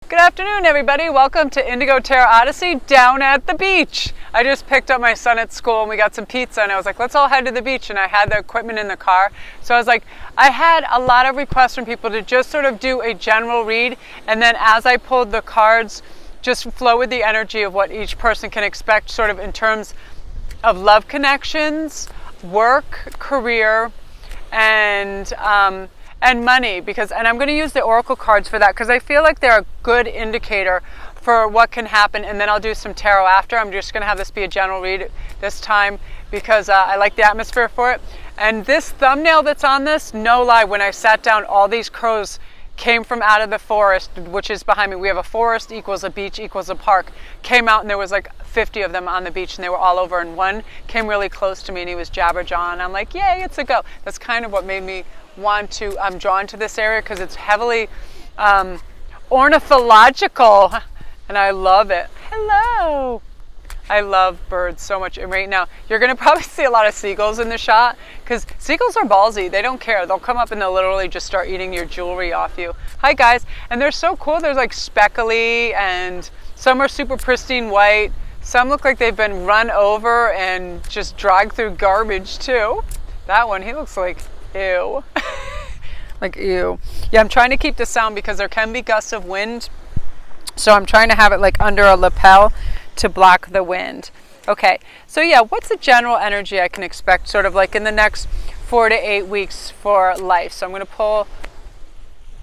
Good afternoon, everybody. Welcome to Indigo Tarot Odyssey down at the beach. I just picked up my son at school and we got some pizza and I was like, let's all head to the beach, and I had the equipment in the car. So I was like, I had a lot of requests from people to just sort of do a general read, and then as I pulled the cards, just flow with the energy of what each person can expect sort of in terms of love connections, work, career, and money, and I'm going to use the oracle cards for that because I feel like they're a good indicator for what can happen, and then I'll do some tarot after. I'm just going to have this be a general read this time because I like the atmosphere for it. And this thumbnail that's on this, no lie, when I sat down, all these crows came from out of the forest, which is behind me. We have a forest equals a beach equals a park. Came out and there was like 50 of them on the beach and they were all over, and one came really close to me and he was jabberjawing. I'm like, yay, it's a go. That's kind of what made me want to, I'm drawn to this area because it's heavily ornithological and I love it. Hello. I love birds so much, and right now you're going to probably see a lot of seagulls in the shot because seagulls are ballsy. They don't care. They'll come up and they'll literally just start eating your jewelry off you. Hi guys. And they're so cool. There's like speckly, and some are super pristine white. Some look like they've been run over and just dragged through garbage too. That one, he looks like ew. Like ew. Yeah, I'm trying to keep the sound because there can be gusts of wind, so I'm trying to have it like under a lapel to block the wind. Okay, so yeah, what's the general energy I can expect sort of like in the next 4 to 8 weeks for life? So I'm going to pull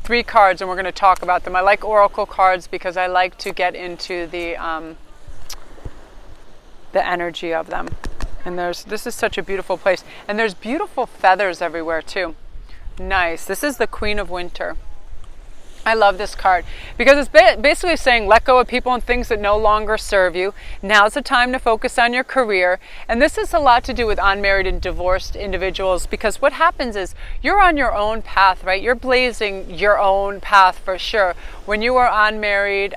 3 cards and we're going to talk about them. I like oracle cards because I like to get into the energy of them. And this is such a beautiful place, and there's beautiful feathers everywhere too. Nice. This is the Queen of Winter. I love this card because it's basically saying let go of people and things that no longer serve you. Now's the time to focus on your career. And this has a lot to do with unmarried and divorced individuals, because what happens is you're on your own path, right? You're blazing your own path for sure. When you are unmarried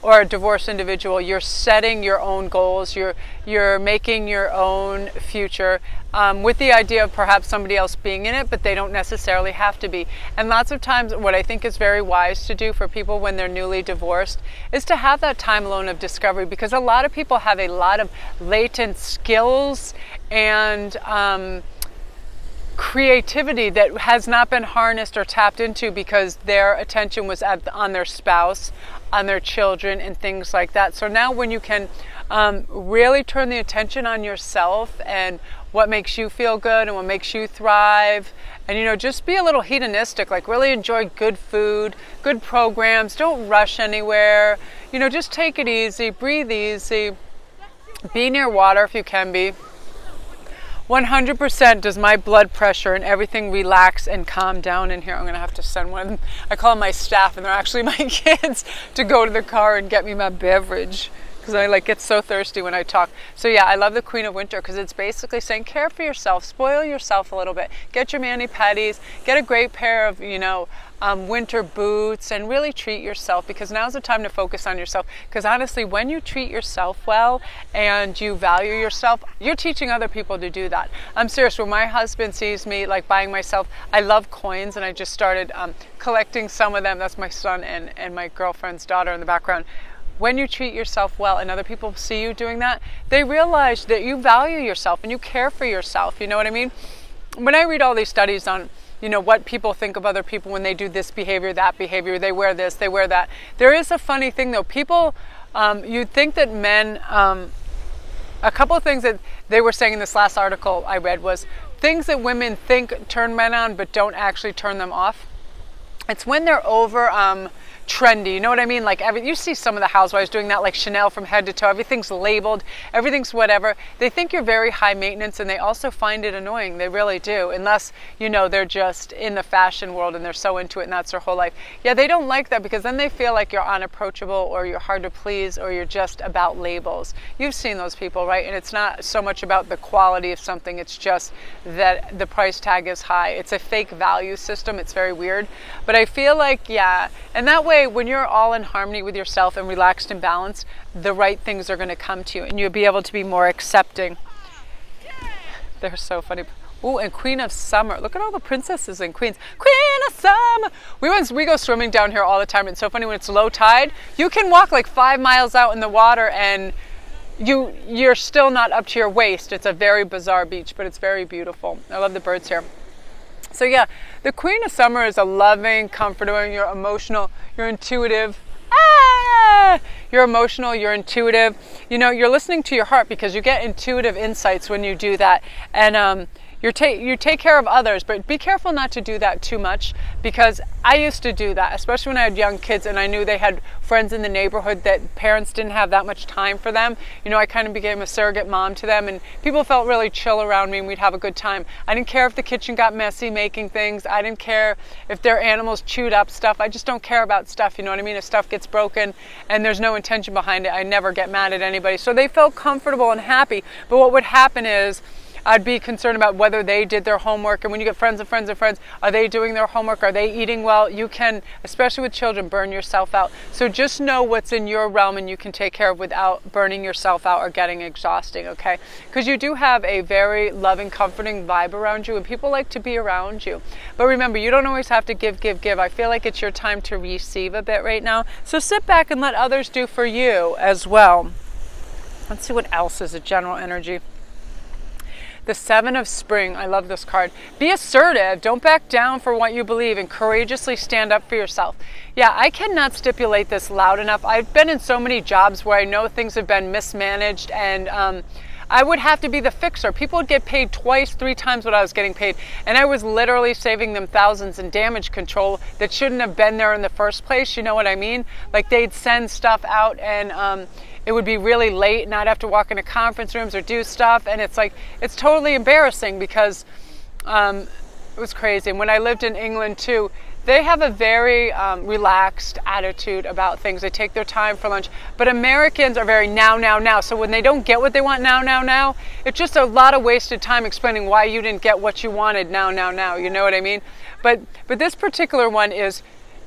or a divorced individual, you're setting your own goals. You're making your own future with the idea of perhaps somebody else being in it, but they don't necessarily have to be. And lots of times what I think is very wise to do for people when they're newly divorced is to have that time alone of discovery, because a lot of people have a lot of latent skills and creativity that has not been harnessed or tapped into because their attention was on their spouse, on their children, and things like that. So now when you can really turn the attention on yourself and what makes you feel good and what makes you thrive, and just be a little hedonistic, like really enjoy good food, good programs, don't rush anywhere, just take it easy, breathe easy, be near water if you can be. 100% does my blood pressure and everything relax and calm down in here. I'm going to have to send one of them. I call them my staff, and they're actually my kids, to go to the car and get me my beverage because I get so thirsty when I talk. So yeah, I love the Queen of Winter because it's basically saying care for yourself, spoil yourself a little bit, get your mani-pedis, get a great pair of, winter boots, and really treat yourself, because now's the time to focus on yourself. Because honestly, when you treat yourself well and you value yourself, you're teaching other people to do that. I'm serious. When my husband sees me buying myself, I love coins, and I just started collecting some of them. That's my son and my girlfriend's daughter in the background. When you treat yourself well and other people see you doing that, they realize that you value yourself and you care for yourself. You know what I mean? When I read all these studies on what people think of other people when they do this behavior, that behavior, they wear this, they wear that. There is a funny thing though. People, you'd think that men, a couple of things that they were saying in this last article I read was things that women think turn men on but don't actually turn them off. It's when they're over trendy, you know what I mean? You see some of the housewives doing that, like Chanel from head to toe. Everything's labeled, everything's whatever. They think you're very high maintenance, and they also find it annoying. They really do, unless they're just in the fashion world and they're so into it and that's their whole life. Yeah, they don't like that because then they feel like you're unapproachable or you're hard to please or you're just about labels. You've seen those people, right? And it's not so much about the quality of something, it's just that the price tag is high. It's a fake value system. It's very weird. But I feel like, yeah, and that way when you're all in harmony with yourself and relaxed and balanced, the right things are going to come to you and you'll be able to be more accepting. They're so funny. Ooh, and Queen of Summer. Look at all the princesses and queens. Queen of Summer. We go swimming down here all the time. It's so funny when it's low tide. You can walk like 5 miles out in the water and you're still not up to your waist. It's a very bizarre beach, but it's very beautiful. I love the birds here. So yeah, the Queen of Summer is a loving, comforting, you're emotional, you're intuitive. You're emotional, you're intuitive. You know, you're listening to your heart because you get intuitive insights when you do that. And you take care of others, but be careful not to do that too much, because I used to do that, especially when I had young kids and I knew they had friends in the neighborhood that parents didn't have that much time for them. You know, I kind of became a surrogate mom to them, and people felt really chill around me and we'd have a good time. I didn't care if the kitchen got messy making things. I didn't care if their animals chewed up stuff. I just don't care about stuff, you know what I mean? If stuff gets broken and there's no intention behind it, I never get mad at anybody. So they felt comfortable and happy. But what would happen is I'd be concerned about whether they did their homework. And when you get friends and friends and friends, are they doing their homework? Are they eating well? You can, especially with children, burn yourself out. So just know what's in your realm and you can take care of without burning yourself out or getting exhausting, okay? Because you do have a very loving, comforting vibe around you and people like to be around you. But remember, you don't always have to give. I feel like it's your time to receive a bit right now. So sit back and let others do for you as well. Let's see what else is a general energy. The Seven of Spring. I love this card. Be assertive. Don't back down for what you believe and courageously stand up for yourself. Yeah, I cannot stipulate this loud enough. I've been in so many jobs where I know things have been mismanaged and I would have to be the fixer. People would get paid twice, 3 times what I was getting paid. And I was literally saving them thousands in damage control that shouldn't have been there in the first place. You know what I mean? Like they'd send stuff out and it would be really late and I'd have to walk into conference rooms or do stuff. And it's like, it's totally embarrassing because it was crazy. And when I lived in England too, they have a very relaxed attitude about things. They take their time for lunch. But Americans are very now. So when they don't get what they want now, it's just a lot of wasted time explaining why you didn't get what you wanted now. You know what I mean? But this particular one is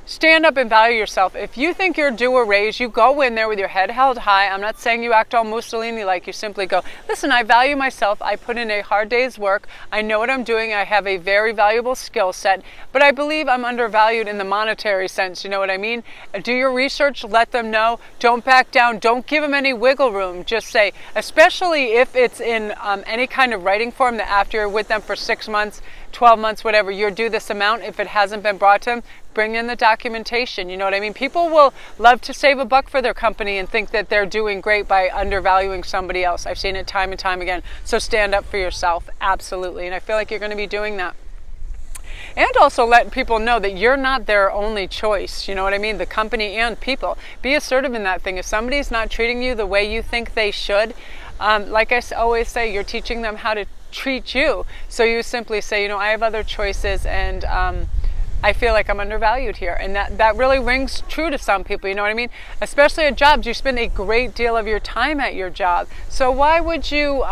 stand up and value yourself. If you think you're due a raise, you go in there with your head held high. I'm not saying you act all Mussolini-like. You simply go, listen, I value myself. I put in a hard day's work. I know what I'm doing. I have a very valuable skill set, but I believe I'm undervalued in the monetary sense. You know what I mean? Do your research. Let them know. Don't back down. Don't give them any wiggle room. Just say, especially if it's in any kind of writing form, that after you're with them for 6 months, 12 months, whatever, you're due this amount. If it hasn't been brought to them, bring in the documentation. You know what I mean? People will love to save a buck for their company and think that they're doing great by undervaluing somebody else. I've seen it time and time again. So stand up for yourself. Absolutely. And I feel like you're going to be doing that. And also let people know that you're not their only choice. You know what I mean? The company and people. Be assertive in that thing. If somebody's not treating you the way you think they should, like I always say, you're teaching them how to treat you. So you simply say, you know, I have other choices and I feel like I'm undervalued here. And that really rings true to some people, you know what I mean? Especially at jobs, you spend a great deal of your time at your job. So why would you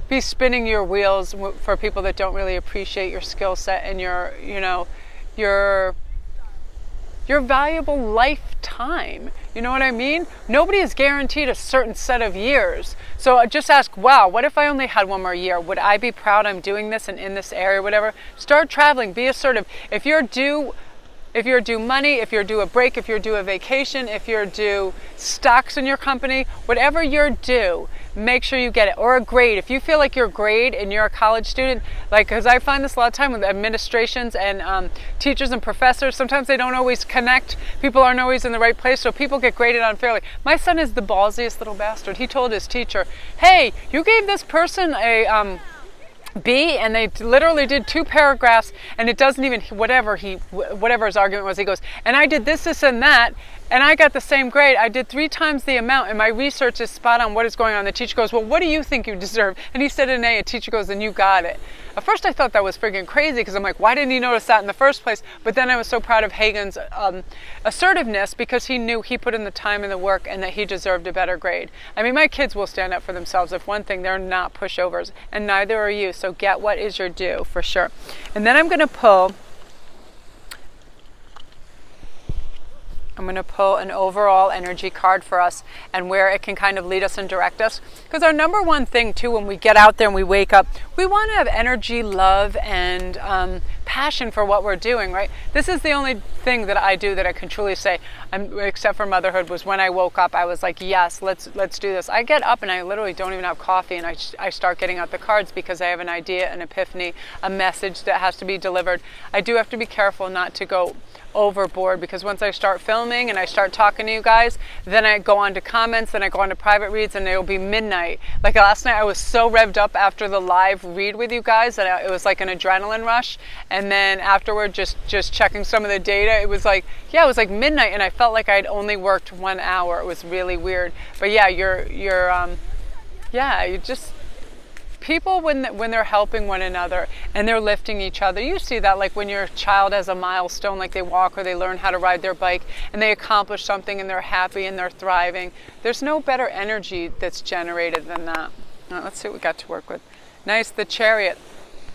be spinning your wheels for people that don't really appreciate your skill set and your, you know, your valuable lifetime? You know what I mean? Nobody is guaranteed a certain set of years. So just ask, wow, what if I only had 1 more year? Would I be proud I'm doing this and in this area, whatever? Start traveling, be assertive. If you're due money, if you're due a break, if you're due a vacation, if you're due stocks in your company, whatever you're due, make sure you get it. Or a grade. If you feel like your grade and you're a college student, like, because I find this a lot of time with administrations and teachers and professors, sometimes they don't always connect. People aren't always in the right place, so people get graded unfairly. My son is the ballsiest little bastard. He told his teacher, hey, you gave this person a B, and they literally did 2 paragraphs, and it doesn't even, whatever his argument was, he goes, and I did this, and that, and I got the same grade. I did 3 times the amount, and my research is spot on what is going on. The teacher goes, well, what do you think you deserve? And he said an A. A teacher goes, then you got it. At first I thought that was freaking crazy, because I'm like, why didn't he notice that in the first place? But then I was so proud of Hagen's assertiveness, because he knew he put in the time and the work and that he deserved a better grade. I mean, my kids will stand up for themselves. If one thing, they're not pushovers, and neither are you. So get what is your due, for sure. And then I'm going to pull I'm going to pull an overall energy card for us and where it can kind of lead us and direct us. Because our number one thing too, when we get out there and we wake up, we want to have energy, love, and passion for what we're doing, right? This is the only thing that I do that I can truly say, except for motherhood, was when I woke up, I was like, yes, let's do this. I get up and I literally don't even have coffee, and I start getting out the cards because I have an idea, an epiphany, a message that has to be delivered. I do have to be careful not to go overboard, because once I start filming and I start talking to you guys, then I go on to comments, then I go on to private reads, and it'll be midnight. Like last night, I was so revved up after the live read with you guys that it was like an adrenaline rush. And then afterward, just checking some of the data, it was like, yeah, it was like midnight, and I felt like I'd only worked 1 hour. It was really weird. But yeah, you just, people, when they're helping one another and they're lifting each other, you see that, like when your child has a milestone, like they walk or they learn how to ride their bike and they accomplish something and they're happy and they're thriving. There's no better energy that's generated than that. Now, let's see what we got to work with. Nice, the Chariot.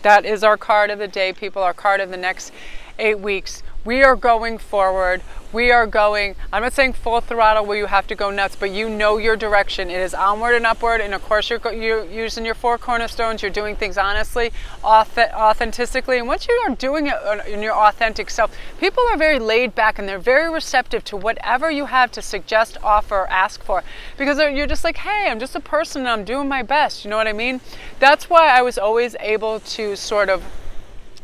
That is our card of the day, people, our card of the next 8 weeks. We are going forward. We are going, I'm not saying full throttle where you have to go nuts, but you know your direction. It is onward and upward. And of course, you're using your 4 cornerstones. You're doing things honestly, authentically. And once you are doing it in your authentic self, people are very laid back and they're very receptive to whatever you have to suggest, offer, or ask for. Because you're just like, hey, I'm just a person and I'm doing my best. You know what I mean? That's why I was always able to sort of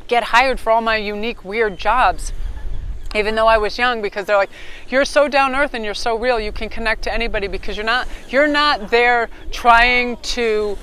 get hired for all my unique, weird jobs. Even though I was young, because they're like, you're so down earth and you're so real, you can connect to anybody because you're not there trying to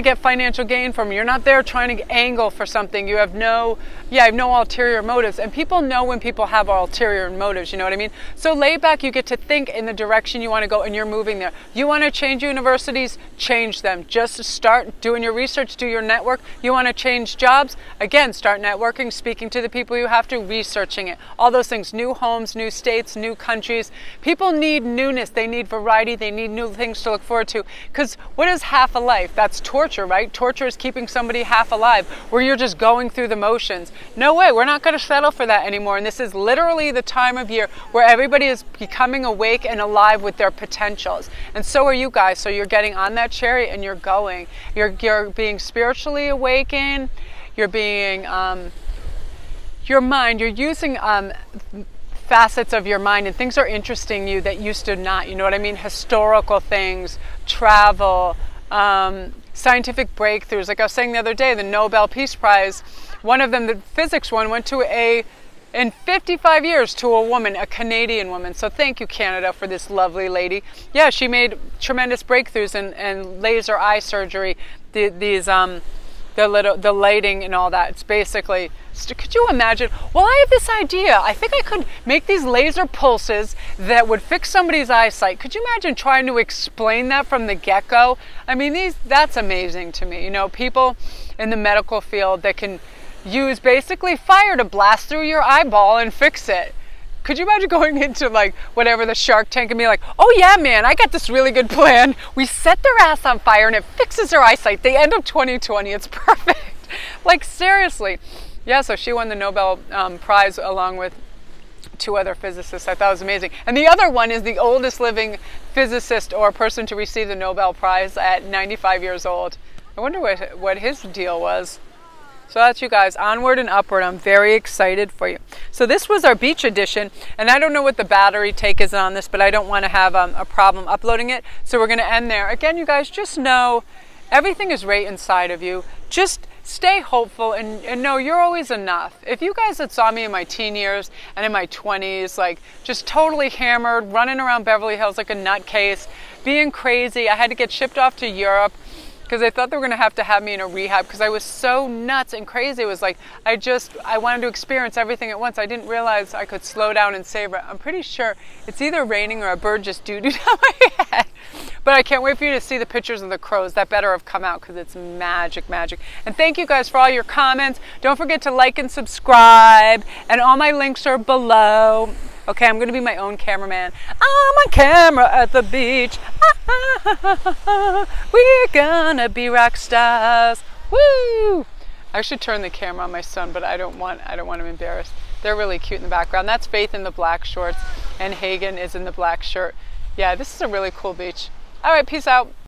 get financial gain from you. You're not there trying to angle for something. You have no ulterior motives. And people know when people have ulterior motives, you know what I mean? So lay back, you get to think in the direction you want to go and you're moving there. You want to change universities, change them. Just start doing your research, do your network. You want to change jobs? Again, start networking, speaking to the people you have to, researching it. All those things, new homes, new states, new countries. People need newness. They need variety. They need new things to look forward to. Because what is half a life? That's torture, right? Torture is keeping somebody half alive, where you're just going through the motions. No way, we're not going to settle for that anymore. And this is literally the time of year where everybody is becoming awake and alive with their potentials. And so are you guys. So you're getting on that chariot and you're going. You're being spiritually awakened. You're being, your mind, you're using facets of your mind, and things are interesting you that used to not, you know what I mean? Historical things, travel, scientific breakthroughs. Like I was saying the other day, the Nobel Peace Prize, one of them, the physics one, went to in 55 years to a woman, a Canadian woman. So thank you, Canada, for this lovely lady. Yeah, she made tremendous breakthroughs in laser eye surgery, the lighting and all that. It's basically, could you imagine? Well, I have this idea. I think I could make these laser pulses that would fix somebody's eyesight. Could you imagine trying to explain that from the get-go? I mean, that's amazing to me. You know, people in the medical field that can use basically fire to blast through your eyeball and fix it. Could you imagine going into like whatever, the Shark Tank, and be like, oh yeah, man, I got this really good plan. We set their ass on fire and it fixes their eyesight. They end up 20/20. It's perfect. Like seriously. Yeah, so she won the Nobel Prize along with 2 other physicists. I thought it was amazing. And the other one is the oldest living physicist or person to receive the Nobel Prize at 95 years old. I wonder what his deal was. So that's you guys, onward and upward. I'm very excited for you. So this was our beach edition, and I don't know what the battery take is on this, but I don't want to have a problem uploading it. So we're going to end there. Again, you guys, just know everything is right inside of you. Just stay hopeful and know you're always enough. If you guys had saw me in my teen years and in my 20s, like just totally hammered, running around Beverly Hills like a nutcase, being crazy, I had to get shipped off to Europe because they thought they were going to have me in a rehab because I was so nuts and crazy. It was like, I wanted to experience everything at once. I didn't realize I could slow down and savor it. I'm pretty sure it's either raining or a bird just doo-dooed on my head. But I can't wait for you to see the pictures of the crows. That better have come out because it's magic, magic. And thank you guys for all your comments. Don't forget to like and subscribe. And all my links are below. Okay, I'm going to be my own cameraman. I'm on camera at the beach. We're gonna be rock stars. Woo! I should turn the camera on my son, but I don't want him embarrassed. They're really cute in the background. That's Faith in the black shorts, and Hagen is in the black shirt. Yeah, this is a really cool beach. All right, peace out.